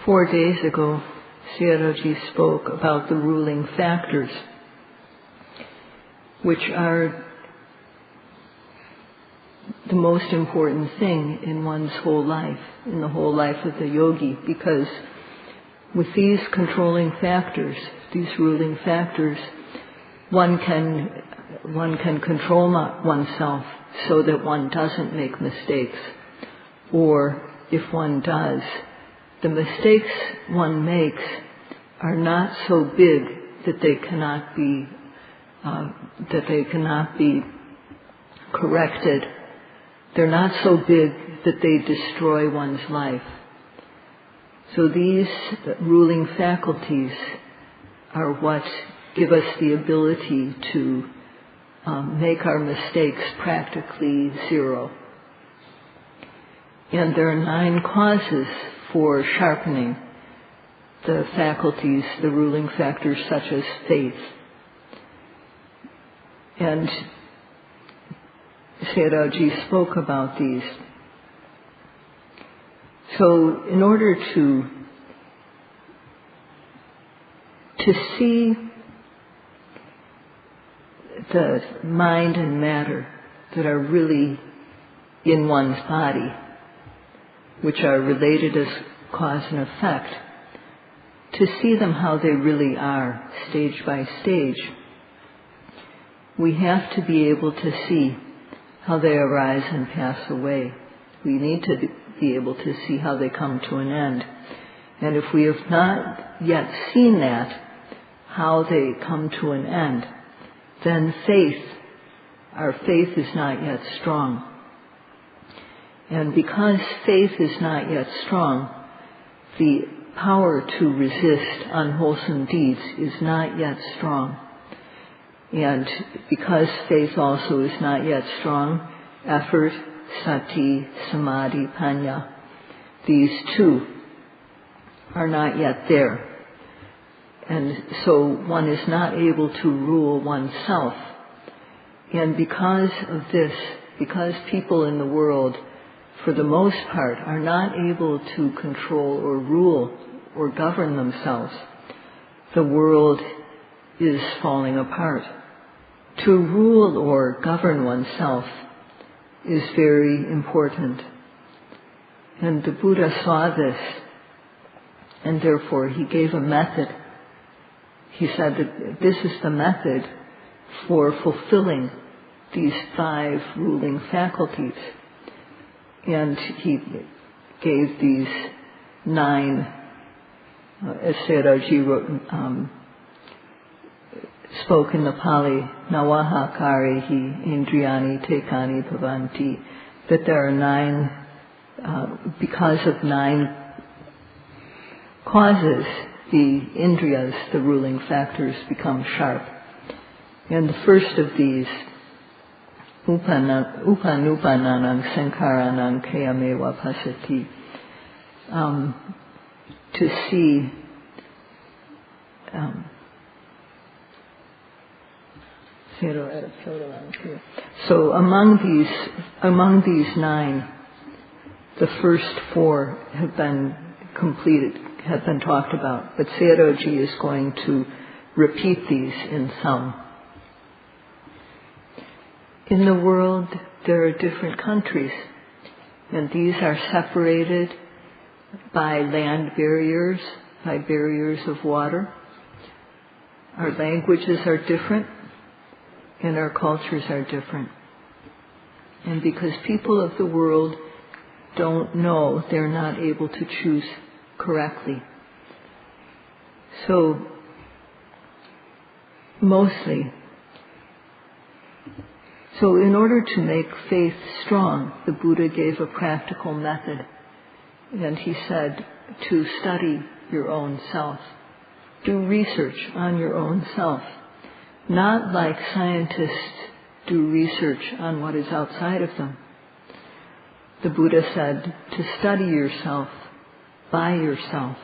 4 days ago, Sayadaw spoke about the ruling factors, which are the most important thing in one's whole life, in the whole life of the yogi, because with these controlling factors, these ruling factors, one can control oneself so that one doesn't make mistakes. Or if one does, the mistakes one makes are not so big that they cannot be corrected. They're not so big that they destroy one's life. So these ruling faculties are what give us the ability to make our mistakes practically zero. And there are 9 causes for sharpening the faculties, the ruling factors such as faith. And Sayadaw spoke about these. So in order to see the mind and matter that are really in one's body, which are related as cause and effect, to see them how they really are, stage by stage, we have to be able to see how they arise and pass away. We need to be able to see how they come to an end. And if we have not yet seen that, how they come to an end, then our faith is not yet strong. And because faith is not yet strong, the power to resist unwholesome deeds is not yet strong. And because faith also is not yet strong, effort, sati, samadhi, panya, these 2 are not yet there. And so one is not able to rule oneself. And because of this, because people in the world, for the most part, are not able to control or rule or govern themselves, the world is falling apart. To rule or govern oneself is very important. And the Buddha saw this, and therefore he gave a method. He said that this is the method for fulfilling these 5 ruling faculties. And he gave these 9, as Sayadaw spoke in the Pali, Nawaha karehi indriyani tekani bhavanti, that there are 9, because of 9 causes, the indriyas, the ruling factors, become sharp. And the first of these, upanupananang sankharanang kayameva pasati, to see so among these 9, the first 4 have been completed, have been talked about, but Sayadaw is going to repeat these in some. In the world, there are different countries, and these are separated by land barriers, by barriers of water. Our languages are different, and our cultures are different. And because people of the world don't know, they're not able to choose correctly. So, in order to make faith strong, the Buddha gave a practical method. And he said to study your own self. Do research on your own self. Not like scientists do research on what is outside of them. The Buddha said to study yourself by yourself.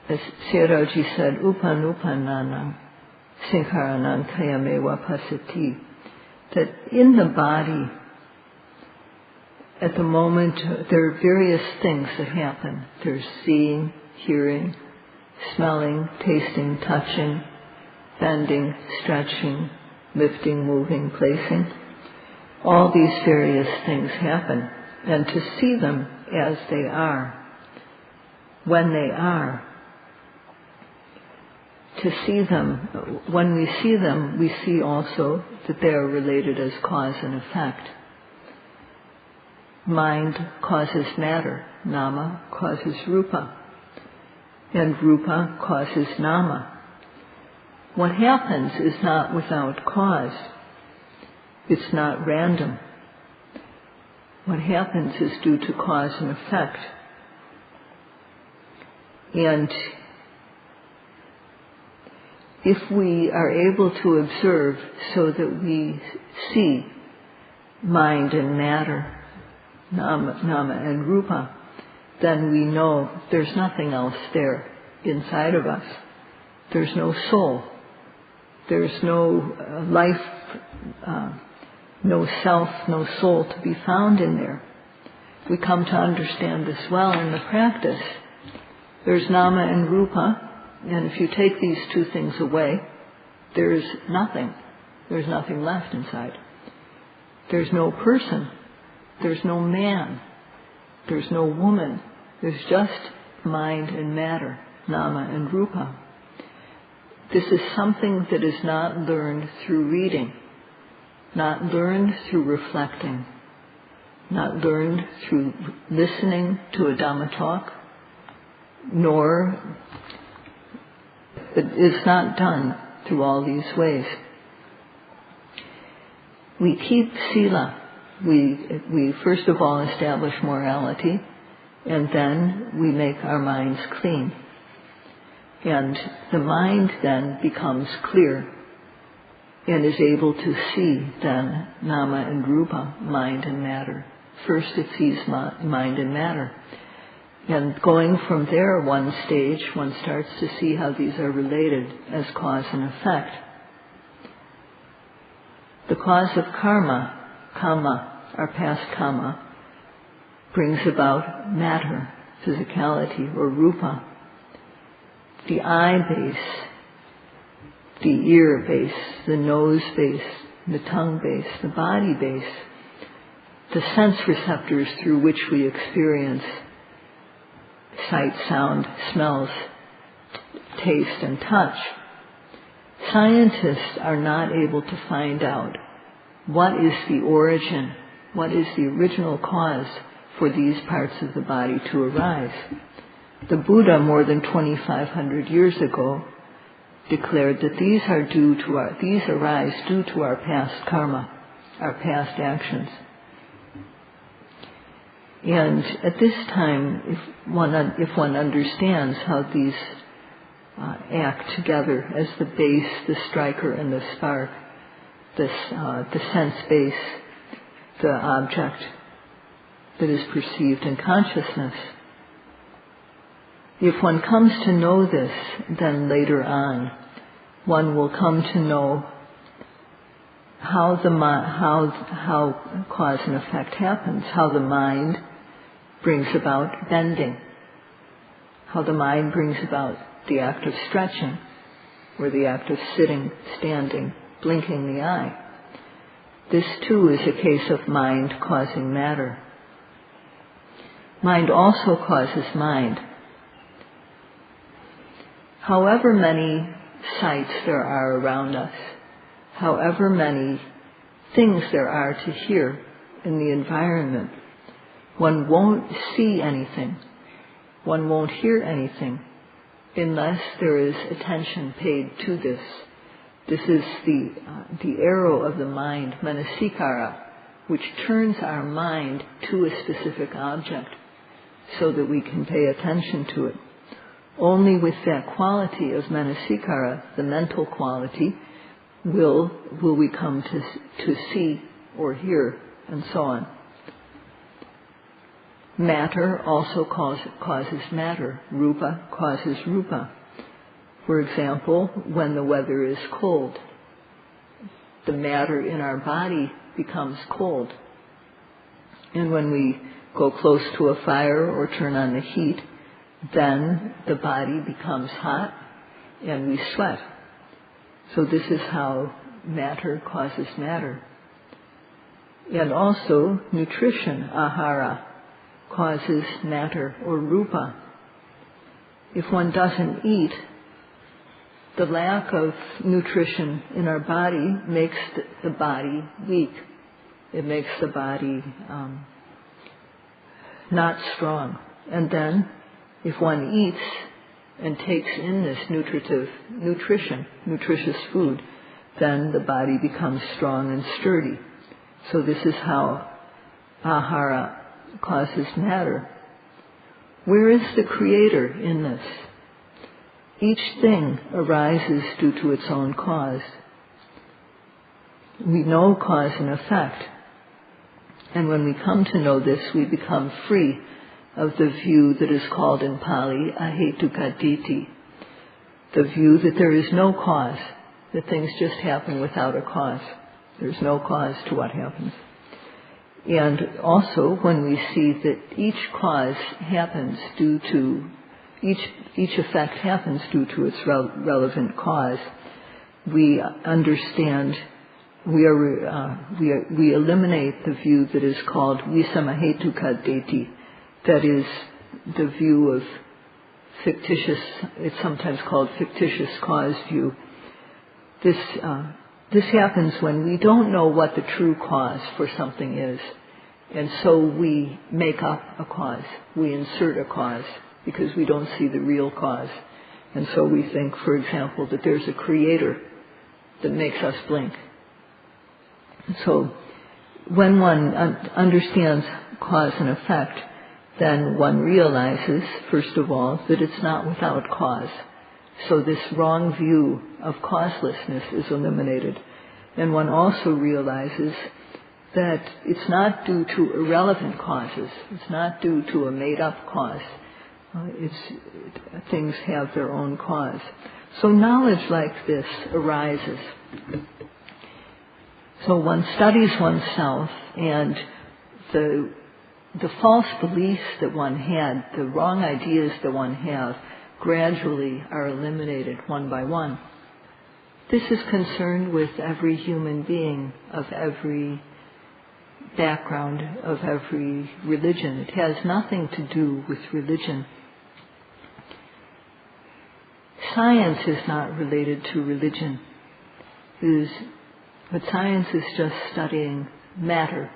As Sayadaw said, upanupananam sankharanam kayameva pasati, that in the body, at the moment, there are various things that happen. There's seeing, hearing, smelling, tasting, touching, bending, stretching, lifting, moving, placing. All these various things happen. And to see them as they are, when they are, to see them, when we see also that they are related as cause and effect. Mind causes matter, nama causes rupa, and rupa causes nama. What happens is not without cause. It's not random. What happens is due to cause and effect. And if we are able to observe so that we see mind and matter, nama and rupa, then we know there's nothing else there inside of us. There's no soul. There's no life, no self, no soul to be found in there. We come to understand this well in the practice. There's nama and rupa, and if you take these two things away, there's nothing. There's nothing left inside. There's no person. There's no man. There's no woman. There's just mind and matter, nama and rupa. This is something that is not learned through reading, not learned through reflecting, not learned through listening to a Dhamma talk, nor it's not done through all these ways. We keep sila. We first of all establish morality, and then we make our minds clean. And the mind then becomes clear and is able to see then nama and rupa, mind and matter. First it sees mind and matter. And going from there one stage, one starts to see how these are related as cause and effect. The cause of karma, our past karma, brings about matter, physicality, or rupa. The eye base, the ear base, the nose base, the tongue base, the body base, the sense receptors through which we experience sight, sound, smells, taste, and touch. Scientists are not able to find out what is the origin, what is the original cause for these parts of the body to arise. The Buddha, more than 2,500 years ago, declared that these arise due to our past karma, our past actions. And at this time, if one understands how these act together as the base, the striker, and the spark, the sense base, the object that is perceived in consciousness, if one comes to know this, then later on, one will come to know how cause and effect happens, how the mind brings about bending, how the mind brings about the act of stretching, or the act of sitting, standing, blinking the eye. This too is a case of mind causing matter. Mind also causes mind. However many sights there are around us, however many things there are to hear in the environment, one won't see anything, one won't hear anything, unless there is attention paid to this. This is the arrow of the mind, manasikara, which turns our mind to a specific object so that we can pay attention to it. Only with that quality of manasikara, the mental quality, will we come to see or hear, and so on. Matter also causes matter. Rupa causes rupa. For example, when the weather is cold, the matter in our body becomes cold. And when we go close to a fire or turn on the heat, then the body becomes hot and we sweat. So this is how matter causes matter. And also nutrition, ahara, causes matter or rupa. If one doesn't eat, the lack of nutrition in our body makes the body weak. It makes the body not strong. And then, if one eats and takes in this nutritious food, then the body becomes strong and sturdy. So this is how ahara causes matter. Where is the Creator in this? Each thing arises due to its own cause. We know cause and effect. And when we come to know this, we become free of the view that is called in Pali ahetuka-ditthi, the view that there is no cause, that things just happen without a cause. There's no cause to what happens. And also when we see that each cause happens due to, each effect happens due to its relevant cause, we understand, we eliminate the view that is called visamahetuka-ditthi, that is the view of fictitious, it's sometimes called fictitious cause view. This happens when we don't know what the true cause for something is. And so we make up a cause. We insert a cause because we don't see the real cause. And so we think, for example, that there's a Creator that makes us blink. So when one understands cause and effect, then one realizes, first of all, that it's not without cause. So this wrong view of causelessness is eliminated. And one also realizes that it's not due to irrelevant causes. It's not due to a made-up cause. Things have their own cause. So knowledge like this arises. So one studies oneself, and the false beliefs that one had, the wrong ideas that one have, gradually are eliminated one by one. This is concerned with every human being of every background, of every religion. It has nothing to do with religion. Science is not related to religion, but science is just studying matter.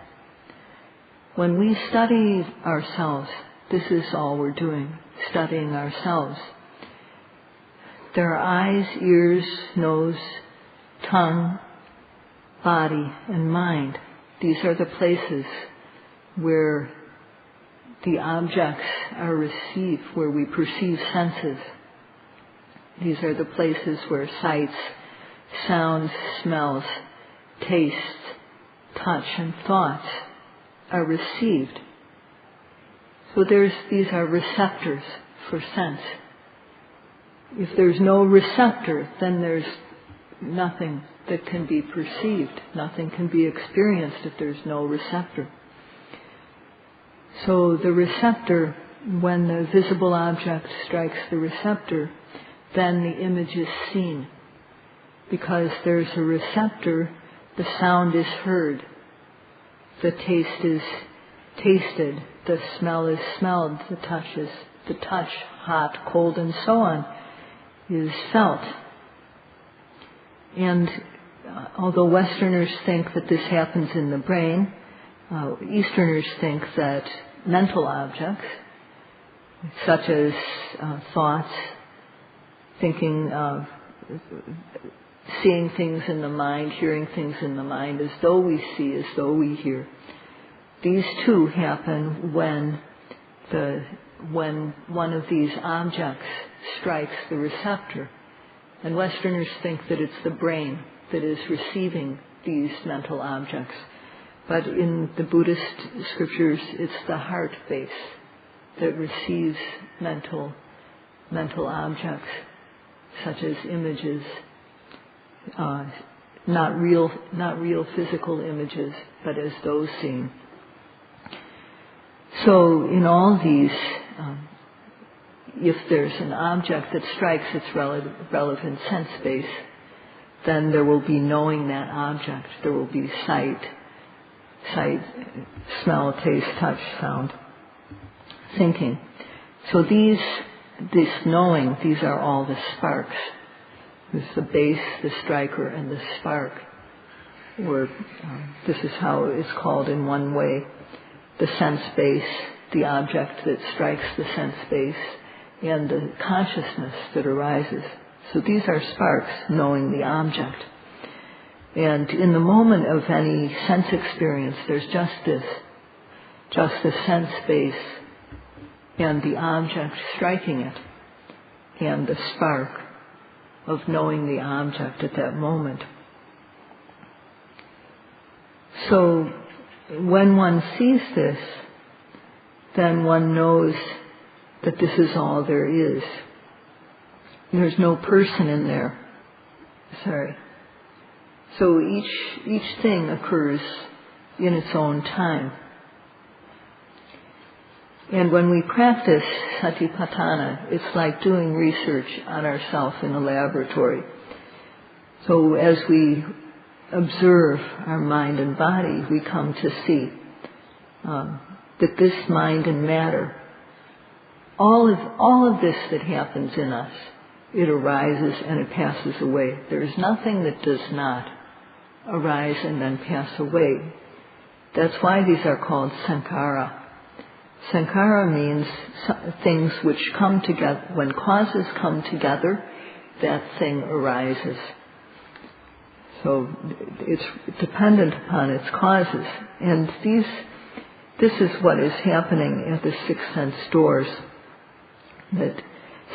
When we study ourselves, this is all we're doing, studying ourselves. There are eyes, ears, nose, tongue, body, and mind. These are the places where the objects are received, where we perceive senses. These are the places where sights, sounds, smells, tastes, touch, and thoughts are received. So these are receptors for sense. If there's no receptor, then there's nothing that can be perceived. Nothing can be experienced if there's no receptor. So the receptor, when the visible object strikes the receptor, then the image is seen. Because there's a receptor, the sound is heard, the taste is tasted, the smell is smelled, the touch, hot, cold, and so on, is felt. And although Westerners think that this happens in the brain, Easterners think that mental objects, such as thoughts, thinking of seeing things in the mind, hearing things in the mind, as though we see, as though we hear. These two happen when one of these objects strikes the receptor. And Westerners think that it's the brain that is receiving these mental objects. But in the Buddhist scriptures, it's the heart base that receives mental objects, such as images, not real physical images, but as those seen. So in all these, if there's an object that strikes its relevant sense base, then there will be knowing that object. There will be sight, smell, taste, touch, sound, thinking. So this knowing, these are all the sparks. There's the base, the striker, and the spark. Or this is how it's called in one way. The sense base, the object that strikes the sense base, and the consciousness that arises. So these are sparks, knowing the object. And in the moment of any sense experience, there's just the sense base and the object striking it, and the spark of knowing the object at that moment. So when one sees this, then one knows that this is all there is. There's no person in there. So each thing occurs in its own time. And when we practice satipatthana, it's like doing research on ourselves in a laboratory. So as we observe our mind and body, we come to see that this mind and matter, all of this that happens in us, it arises and it passes away. There is nothing that does not arise and then pass away. That's why these are called sankhara. Sankhara means things which come together. When causes come together, that thing arises. So it's dependent upon its causes. And this is what is happening at the six sense doors, that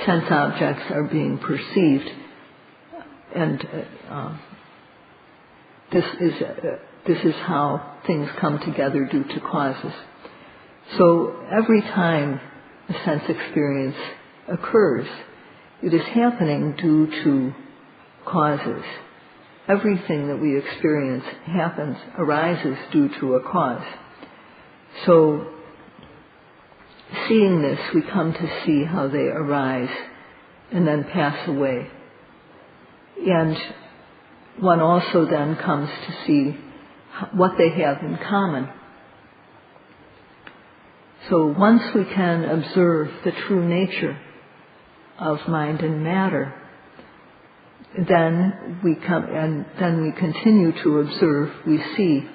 sense objects are being perceived, and this is how things come together due to causes. So every time a sense experience occurs, it is happening due to causes. Everything that we experience arises due to a cause. So seeing this, we come to see how they arise and then pass away. And one also then comes to see what they have in common. So once we can observe the true nature of mind and matter, then we continue to observe, we see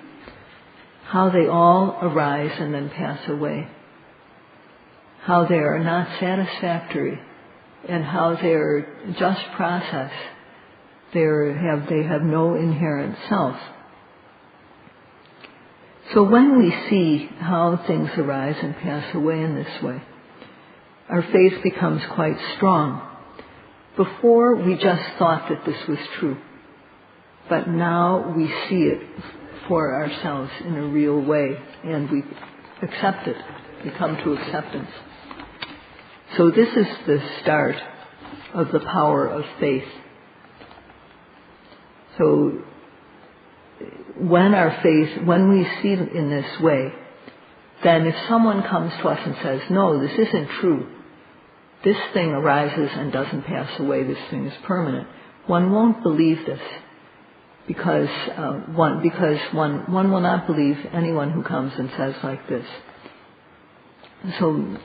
how they all arise and then pass away, how they are not satisfactory, and how they are just process. They have no inherent self. So when we see how things arise and pass away in this way, our faith becomes quite strong. Before, we just thought that this was true, but now we see it for ourselves in a real way, and we accept it. We come to acceptance. So this is the start of the power of faith. So when we see it in this way, then if someone comes to us and says, no, this isn't true, this thing arises and doesn't pass away, this thing is permanent, one won't believe this, because one will not believe anyone who comes and says like this. So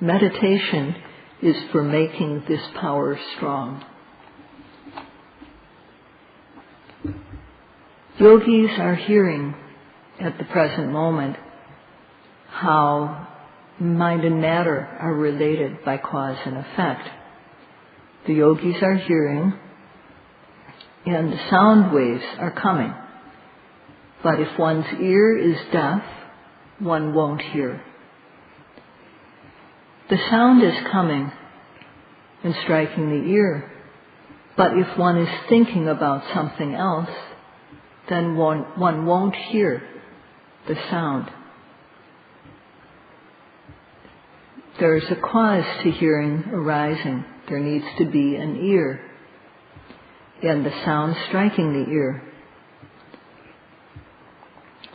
meditation is for making this power strong. Yogis are hearing at the present moment how mind and matter are related by cause and effect. The yogis are hearing, and the sound waves are coming. But if one's ear is deaf, one won't hear. The sound is coming and striking the ear, but if one is thinking about something else, then one won't hear the sound. There is a cause to hearing arising. There needs to be an ear, and the sound striking the ear.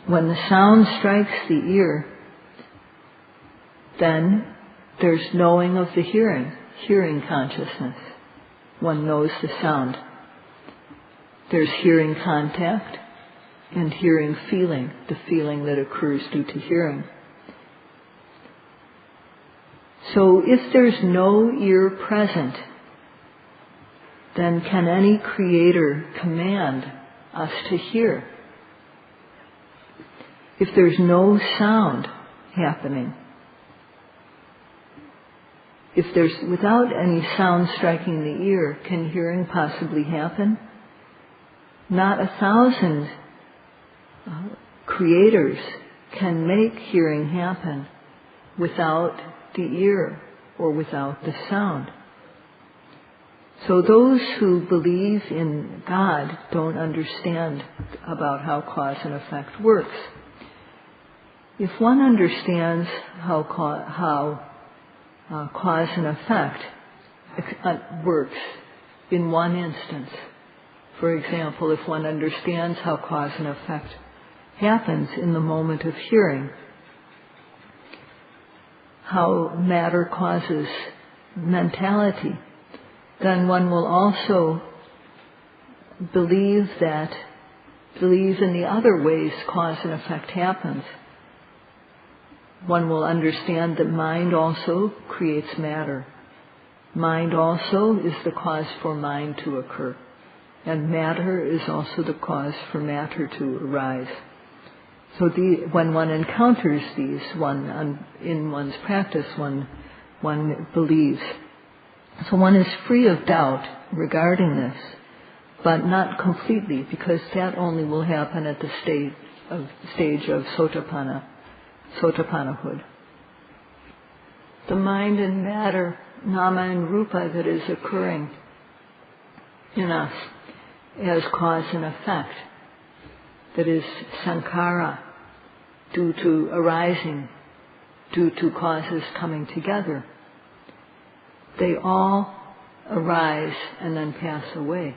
When the sound strikes the ear, Then there's knowing of the hearing consciousness. One knows the sound. There's hearing contact and hearing feeling, the feeling that occurs due to hearing. So if there's no ear present, then can any creator command us to hear? If there's no sound happening, if there's, without any sound striking the ear, can hearing possibly happen? Not 1,000 creators can make hearing happen without the ear or without the sound. So those who believe in God don't understand about how cause and effect works. If one understands how cause and effect works in one instance, for example, if one understands how cause and effect happens in the moment of hearing, how matter causes mentality, then one will also believe in the other ways cause and effect happens. One will understand that mind also creates matter. Mind also is the cause for mind to occur. And matter is also the cause for matter to arise. So when one encounters these, in one's practice, one believes. So one is free of doubt regarding this, but not completely, because that only will happen at the stage of Sotapanahood. The mind and matter, nama and rupa, that is occurring in us as cause and effect, that is sankhara, due to arising, due to causes coming together, they all arise and then pass away.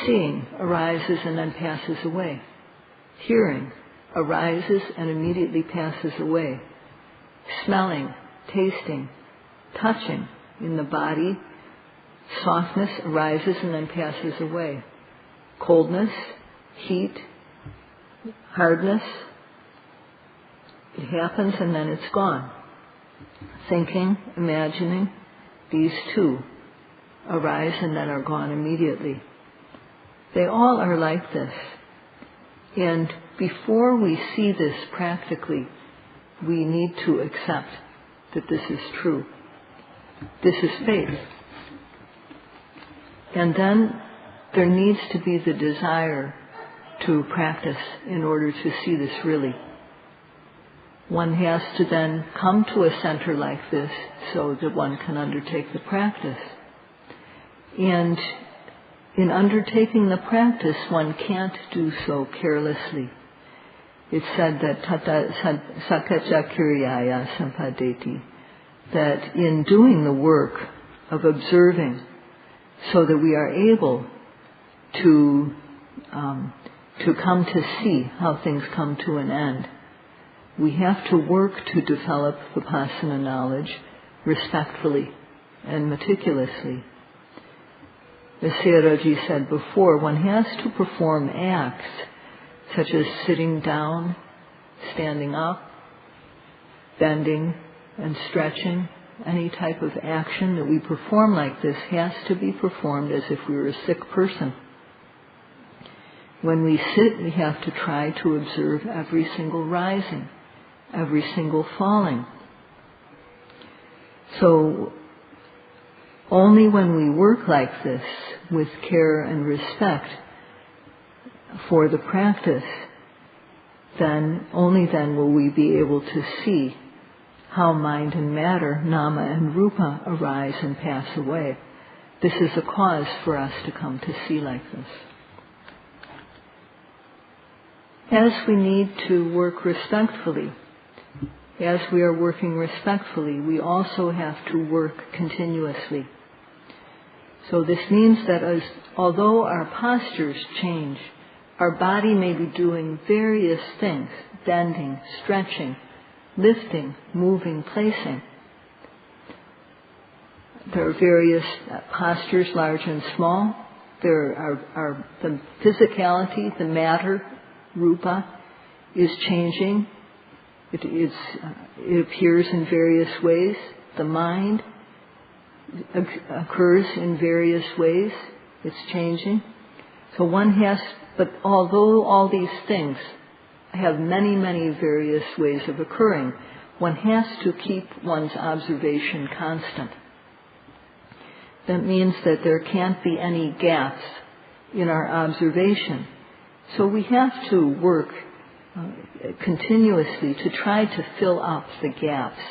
Seeing arises and then passes away. Hearing arises and immediately passes away. Smelling, tasting, touching in the body, softness arises and then passes away. Coldness, heat, hardness, it happens and then it's gone. Thinking, imagining, these two arise and then are gone immediately. They all are like this. And before we see this practically, we need to accept that this is true. This is faith. And then there needs to be the desire to practice in order to see this really. One has to then come to a center like this so that one can undertake the practice. And in undertaking the practice, one can't do so carelessly. It's said that tata sakacha kiryaya sampadeti, that in doing the work of observing so that we are able to come to see how things come to an end, we have to work to develop Vipassana knowledge respectfully and meticulously. As Sayadaw said before, one has to perform acts such as sitting down, standing up, bending and stretching. Any type of action that we perform like this has to be performed as if we were a sick person. When we sit, we have to try to observe every single rising, every single falling. So only when we work like this with care and respect for the practice, then only then will we be able to see how mind and matter, nama and rupa, arise and pass away. This is a cause for us to come to see like this. As we need to work respectfully, as we are working respectfully, we also have to work continuously. So this means that although our postures change, our body may be doing various things, bending, stretching, lifting, moving, placing. There are various postures, large and small. There are the physicality, the matter, rupa, is changing. It appears in various ways. The mind occurs in various ways. It's changing. So but although all these things have many, many various ways of occurring, one has to keep one's observation constant. That means that there can't be any gaps in our observation. So we have to work continuously to try to fill up the gaps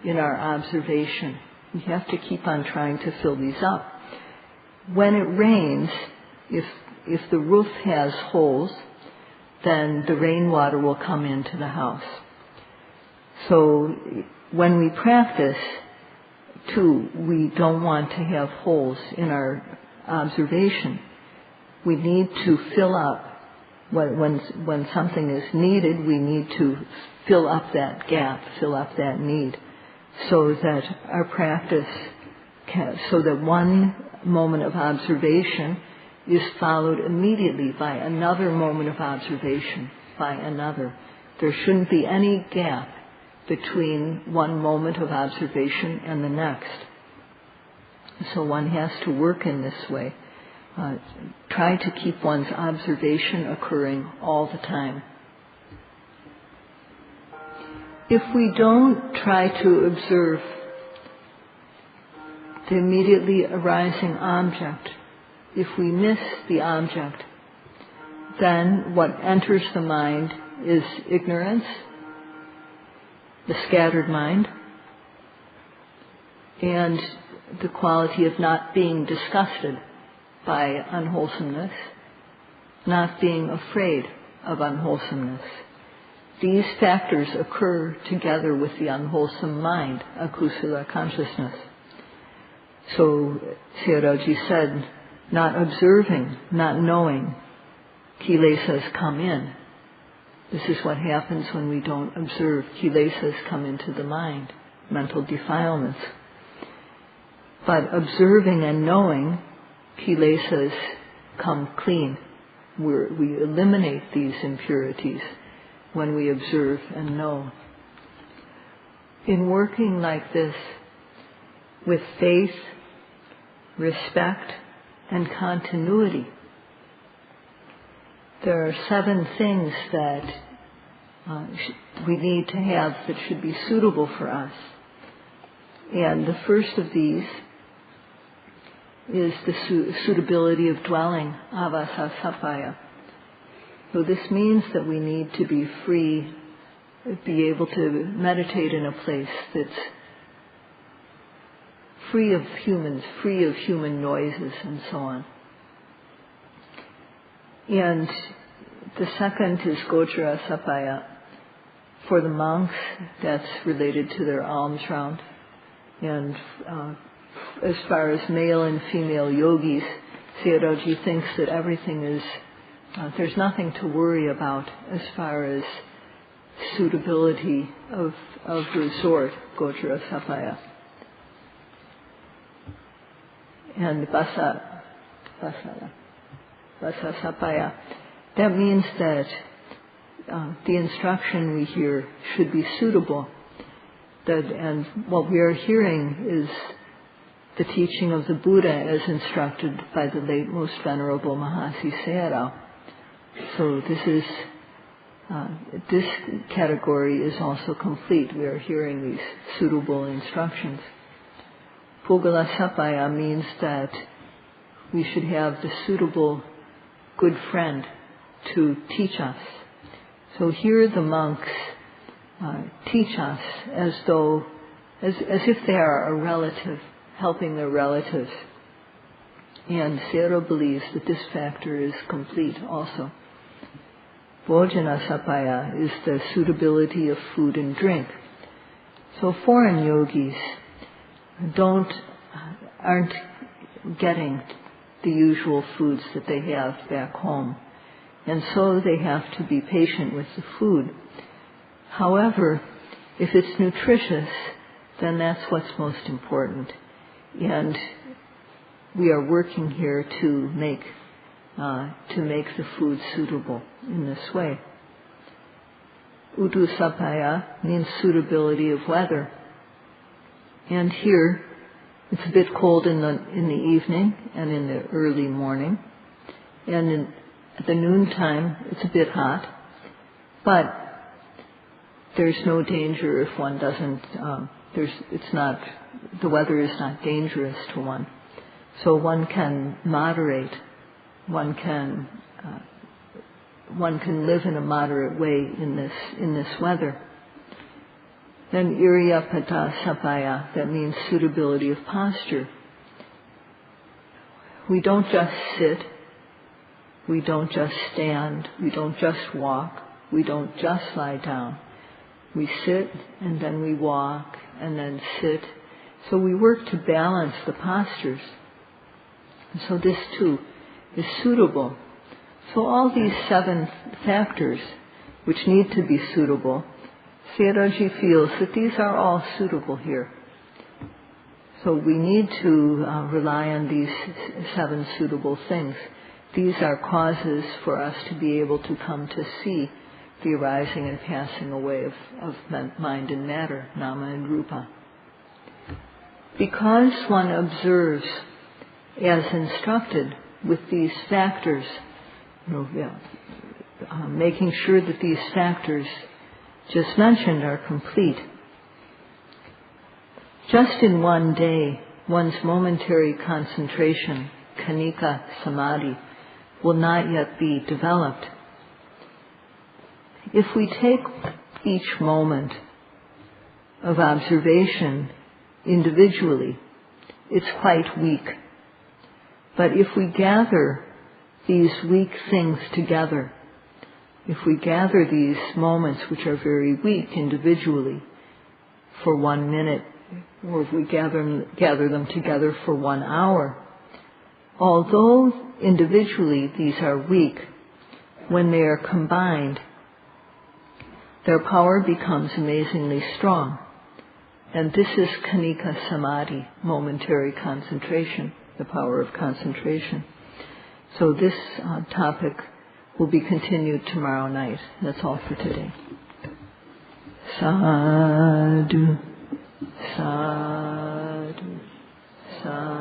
in our observation. We have to keep on trying to fill these up. When it rains, if the roof has holes, then the rainwater will come into the house. So when we practice, too, we don't want to have holes in our observation. We need to fill up. When something is needed, we need to fill up that gap, fill up that need, so that our practice so that one moment of observation is followed immediately by another moment of observation, by another. There shouldn't be any gap between one moment of observation and the next. So one has to work in this way. Try to keep one's observation occurring all the time. If we don't try to observe the immediately arising object, if we miss the object, then what enters the mind is ignorance, the scattered mind, and the quality of not being disgusted by unwholesomeness, not being afraid of unwholesomeness. These factors occur together with the unwholesome mind, akusala consciousness. So Sayadaw said, not observing, not knowing, kilesas come in. This is what happens when we don't observe. Kilesas come into the mind, mental defilements. But observing and knowing, kilesas come clean. We eliminate these impurities when we observe and know. In working like this, with faith, respect, and continuity, there are 7 things that we need to have that should be suitable for us. And the first of these is the suitability of dwelling, avasasapaya. So this means that we need to be free, be able to meditate in a place that's free of humans, free of human noises and so on. And the second is Gochara Sapaya. For the monks, that's related to their alms round. And as far as male and female yogis, Sayadaw thinks that everything is, there's nothing to worry about as far as suitability of resort, Gochara Sapaya. And Vasa Sapaya. That means that the instruction we hear should be suitable. And what we are hearing is the teaching of the Buddha as instructed by the late Most Venerable Mahasi Sayadaw. So this category is also complete. We are hearing these suitable instructions. Pugala Sapaya means that we should have the suitable good friend to teach us. So here the monks teach us as if they are a relative, helping their relatives. And Sayadaw believes that this factor is complete also. Bhojana Sapaya is the suitability of food and drink. So foreign yogis aren't getting the usual foods that they have back home. And so they have to be patient with the food. However, If it's nutritious, then that's what's most important. And we are working here to make the food suitable in this way. Udusapaya means suitability of weather. And here, it's a bit cold in the evening and in the early morning. And at the noontime, it's a bit hot. But there's no danger if one doesn't, the weather is not dangerous to one. So one can moderate, one can live in a moderate way in this weather. Then Iriyapada Sapaya, that means suitability of posture. We don't just sit, we don't just stand, we don't just walk, we don't just lie down. We sit and then we walk and then sit. So we work to balance the postures. And so this too is suitable. So all these 7 factors which need to be suitable, Sayadawji feels that these are all suitable here. So we need to rely on these 7 suitable things. These are causes for us to be able to come to see the arising and passing away of mind and matter, nama and rupa. Because one observes as instructed with these factors, making sure that these factors just mentioned are complete. Just in one day, one's momentary concentration, khanika samadhi, will not yet be developed. If we take each moment of observation individually, it's quite weak. But if we gather these weak things together, if we gather these moments which are very weak individually for 1 minute, or if we gather them together for 1 hour, although individually these are weak, when they are combined, their power becomes amazingly strong. And this is khanika samadhi, momentary concentration, the power of concentration. So this topic will be continued tomorrow night. That's all for today. Sadhu, sadhu, sadhu.